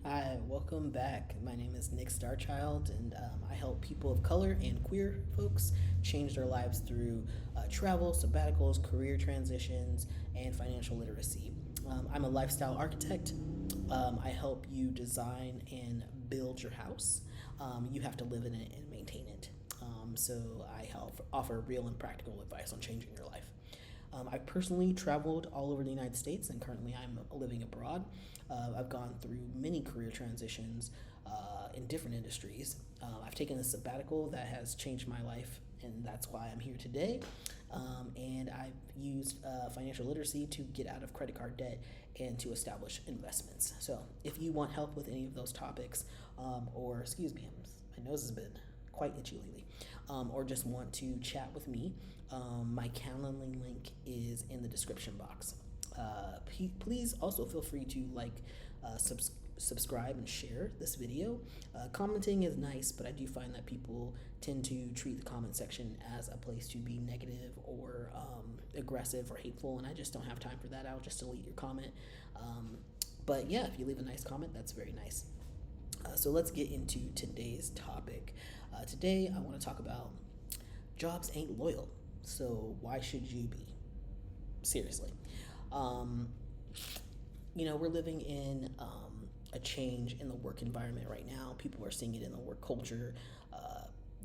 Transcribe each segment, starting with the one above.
Hi, welcome back. My name is Nick Starchild, and I help people of color and queer folks change their lives through travel, sabbaticals, career transitions, and financial literacy. I'm a lifestyle architect. I help you design and build your house. You have to live in it and maintain it. So I help offer real and practical advice on changing your life. I've personally traveled all over the United States, and currently I'm living abroad. I've gone through many career transitions in different industries. I've taken a sabbatical that has changed my life, and that's why I'm here today. And I've used financial literacy to get out of credit card debt and to establish investments. So if you want help with any of those topics, or excuse me, my nose has been quite itchy lately, or just want to chat with me, my Calendly link is in the description box. Please also feel free to subscribe and share this video. Commenting is nice, but I do find that people tend to treat the comment section as a place to be negative or aggressive or hateful, and I just don't have time for that. I'll just delete your comment. But yeah, if you leave a nice comment, that's very nice. So let's get into today's topic. Today I want to talk about jobs ain't loyal, so why should you be? Seriously. We're living in a change in the work environment right now. People are seeing it in the work culture.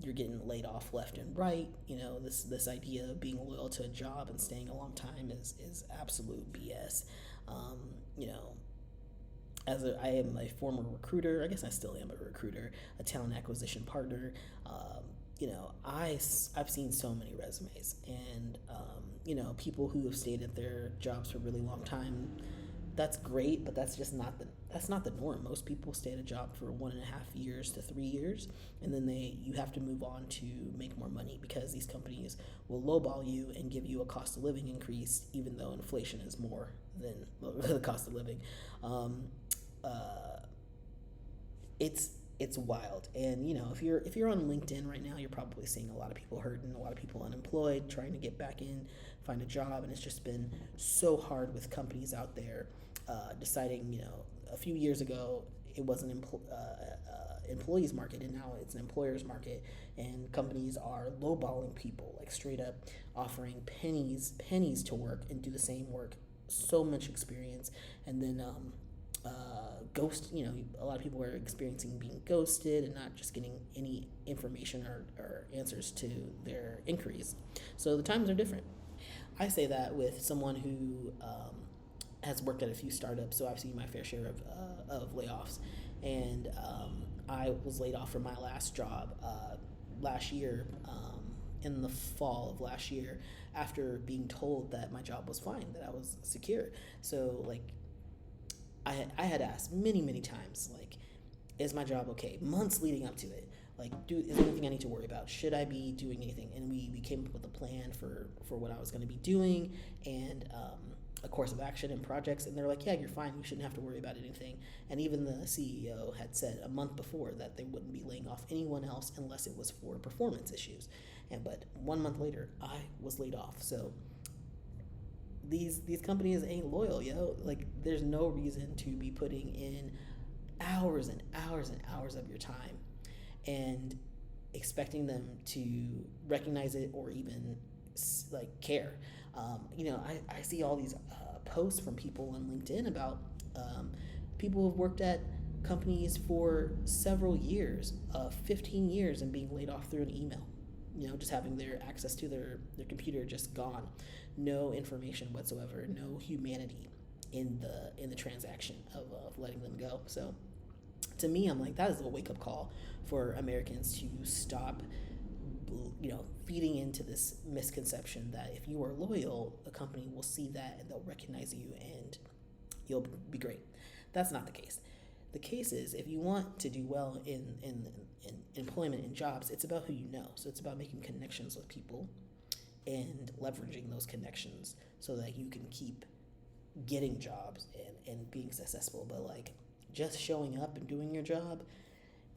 You're getting laid off left and right. This idea of being loyal to a job and staying a long time is absolute BS. You know, I am a former recruiter. I guess I still am a recruiter, a talent acquisition partner. I've seen so many resumes, and people who have stayed at their jobs for a really long time. That's great, but that's not the norm. Most people stay at a job for 1.5 years to 3 years, and then you have to move on to make more money because these companies will lowball you and give you a cost of living increase, even though inflation is more than the cost of living. It's wild. And if you're on LinkedIn right now, you're probably seeing a lot of people hurting, a lot of people unemployed, trying to get back in, find a job, and it's just been so hard with companies out there deciding. A few years ago it was an employees market, and now it's an employers market, and companies are lowballing people, like straight up offering pennies to work and do the same work, so much experience, and then ghost. A lot of people are experiencing being ghosted and not just getting any information or answers to their inquiries. So the times are different. I say that with someone who has worked at a few startups, so I've seen my fair share of layoffs. And I was laid off from my last job last year, in the fall of last year, after being told that my job was fine, that I was secure. So I had asked many times, is my job okay? Months leading up to it. Is there anything I need to worry about? Should I be doing anything? And we came up with a plan for what I was going to be doing, and a course of action and projects. And they're like, yeah, you're fine. You shouldn't have to worry about anything. And even the CEO had said a month before that they wouldn't be laying off anyone else unless it was for performance issues. But 1 month later, I was laid off. So these companies ain't loyal, yo. There's no reason to be putting in hours and hours and hours of your time and expecting them to recognize it or even care. I see all these posts from people on LinkedIn about people who've worked at companies for several years, 15 years, and being laid off through an email. Just having their access to their computer just gone, no information whatsoever, no humanity in the transaction of letting them go. So to me, I'm like, that is a wake-up call for Americans to stop feeding into this misconception that if you are loyal, a company will see that and they'll recognize you and you'll be great. That's not the case. The case is, if you want to do well in employment and jobs, it's about who you know. So it's about making connections with people and leveraging those connections so that you can keep getting jobs and being successful. But just showing up and doing your job,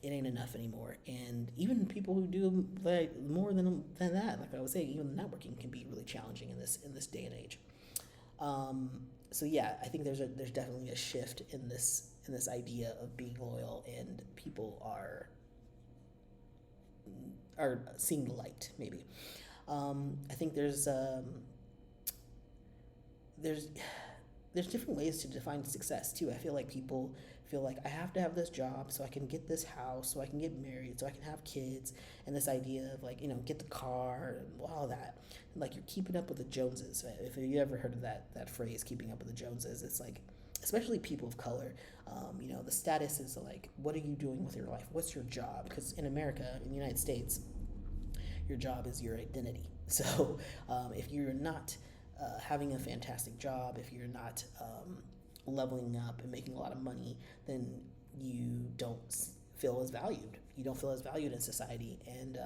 it ain't enough anymore. And even people who do more than that, like I was saying, even networking can be really challenging in this day and age. So yeah, I think there's definitely a shift in this and this idea of being loyal, and people are seeing the light, maybe. I think there's there's different ways to define success too. I feel like people feel like I have to have this job so I can get this house, so I can get married, so I can have kids, and this idea of like, get the car and all that. Like, you're keeping up with the Joneses. If you ever heard of that phrase, keeping up with the Joneses, it's like, especially people of color, the status is like, what are you doing with your life? What's your job? Because in America, in the United States, your job is your identity. So if you're not having a fantastic job, if you're not leveling up and making a lot of money, then you don't feel as valued. You don't feel as valued in society, and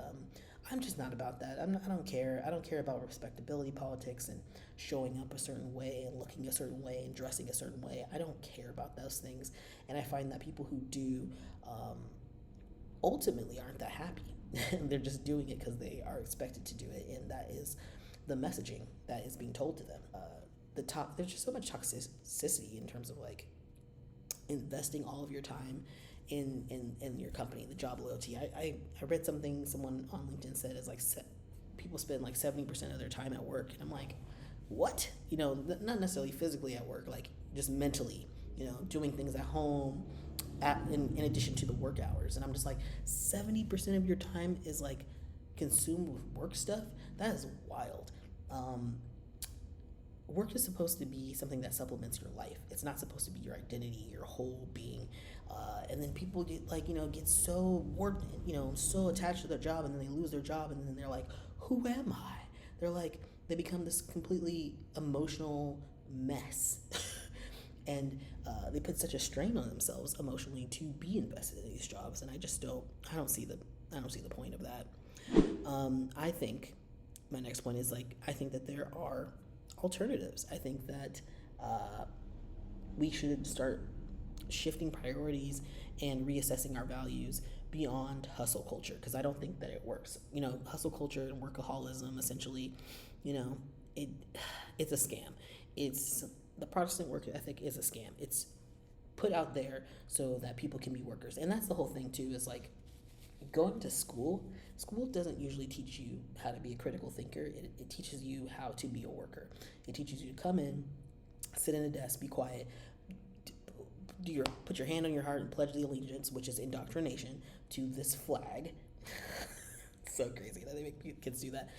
I'm just not about that. I don't care. I don't care about respectability politics and showing up a certain way and looking a certain way and dressing a certain way. I don't care about those things, and I find that people who do ultimately aren't that happy. They're just doing it because they are expected to do it, and that is the messaging that is being told to them. There's just so much toxicity in terms of like investing all of your time in your company, the job loyalty. I read something someone on LinkedIn said is like people spend like 70% of their time at work, and I'm like, what? Not necessarily physically at work, like just mentally, doing things at home, in addition to the work hours. And I'm just like, 70% of your time is like consumed with work stuff. That is wild. Work is supposed to be something that supplements your life. It's not supposed to be your identity, your whole being. And then people get get so worked, so attached to their job, and then they lose their job, and then they're like, who am I? They're like, they become this completely emotional mess. And they put such a strain on themselves emotionally to be invested in these jobs, and I don't see the point of that. I think my next point is like, I think that there are alternatives. I think that we should start shifting priorities and reassessing our values beyond hustle culture, because I don't think that it works. Hustle culture and workaholism, essentially, it's a scam. The Protestant work ethic is a scam. It's put out there so that people can be workers. And that's the whole thing too, is like, going to school doesn't usually teach you how to be a critical thinker. It teaches you how to be a worker. It teaches you to come in, sit in a desk, be quiet, put your hand on your heart and pledge the allegiance, which is indoctrination, to this flag. So crazy that they make kids do that.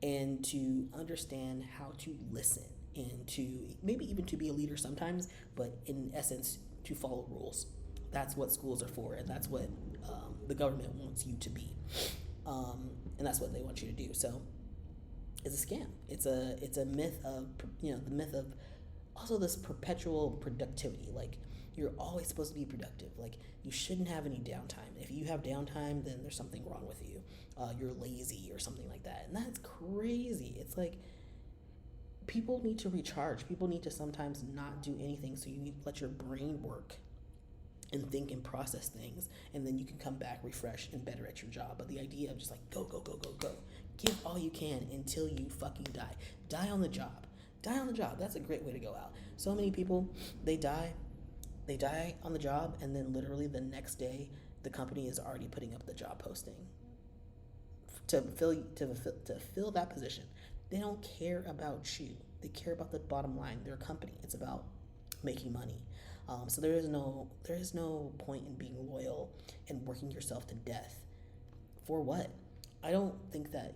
And to understand how to listen, and to maybe even to be a leader sometimes, but in essence, to follow rules. That's what schools are for, and that's what the government wants you to be, and that's what they want you to do. So it's a scam. It's a myth of the myth of also this perpetual productivity. Like, you're always supposed to be productive. Like, you shouldn't have any downtime. If you have downtime, then there's something wrong with you. You're lazy or something like that, and that's crazy. It's like, people need to recharge. People need to sometimes not do anything, so you need to let your brain work and think and process things, and then you can come back refreshed and better at your job. But the idea of just like go, give all you can until you fucking die on the job. That's a great way to go out. So many people, they die on the job, and then literally the next day the company is already putting up the job posting to fill that position. They don't care about you. They care about the bottom line, their company. It's about making money. So there is no point in being loyal and working yourself to death. For what? I don't think that,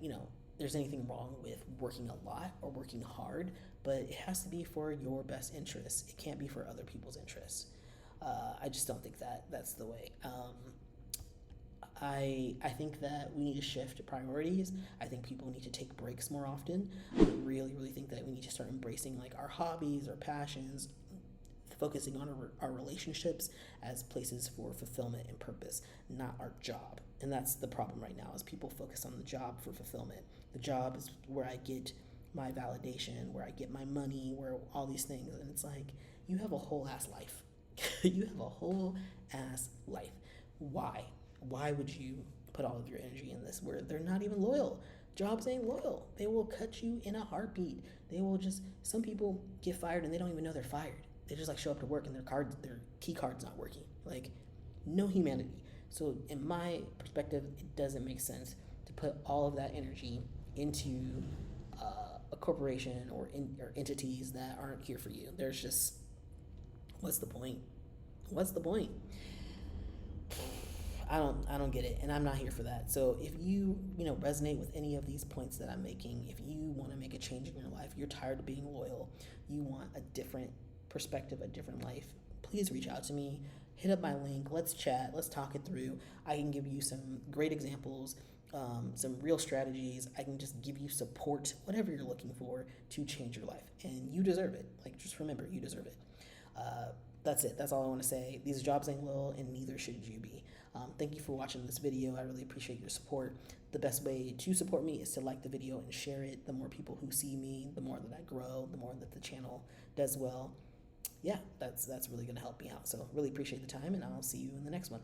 there's anything wrong with working a lot or working hard, but it has to be for your best interests. It can't be for other people's interests. I just don't think that that's the way. I think that we need to shift priorities. I think people need to take breaks more often. I really, really think that we need to start embracing like our hobbies, our passions, focusing on our relationships as places for fulfillment and purpose, not our job. And that's the problem right now, is people focus on the job for fulfillment. The job is where I get my validation, where I get my money, where all these things. And it's like, you have a whole ass life. You have a whole ass life. Why? Why would you put all of your energy in this where they're not even loyal? Jobs ain't loyal. They will cut you in a heartbeat. Some people get fired and they don't even know they're fired. They just like show up to work and their key card's not working. Like, no humanity. So in my perspective, it doesn't make sense to put all of that energy into a corporation or entities that aren't here for you. There's just, what's the point? What's the point? I don't get it, and I'm not here for that. So if you resonate with any of these points that I'm making, if you want to make a change in your life, you're tired of being loyal, you want a different perspective, a different life, please reach out to me. Hit up my link. Let's chat. Let's talk it through. I can give you some great examples, some real strategies. I can just give you support, whatever you're looking for to change your life, and you deserve it. Like, just remember, you deserve it. That's it. That's all I want to say. These jobs ain't little, and neither should you be. Thank you for watching this video. I really appreciate your support. The best way to support me is to like the video and share it. The more people who see me, the more that I grow, the more that the channel does well. Yeah, that's really going to help me out. So really appreciate the time, and I'll see you in the next one.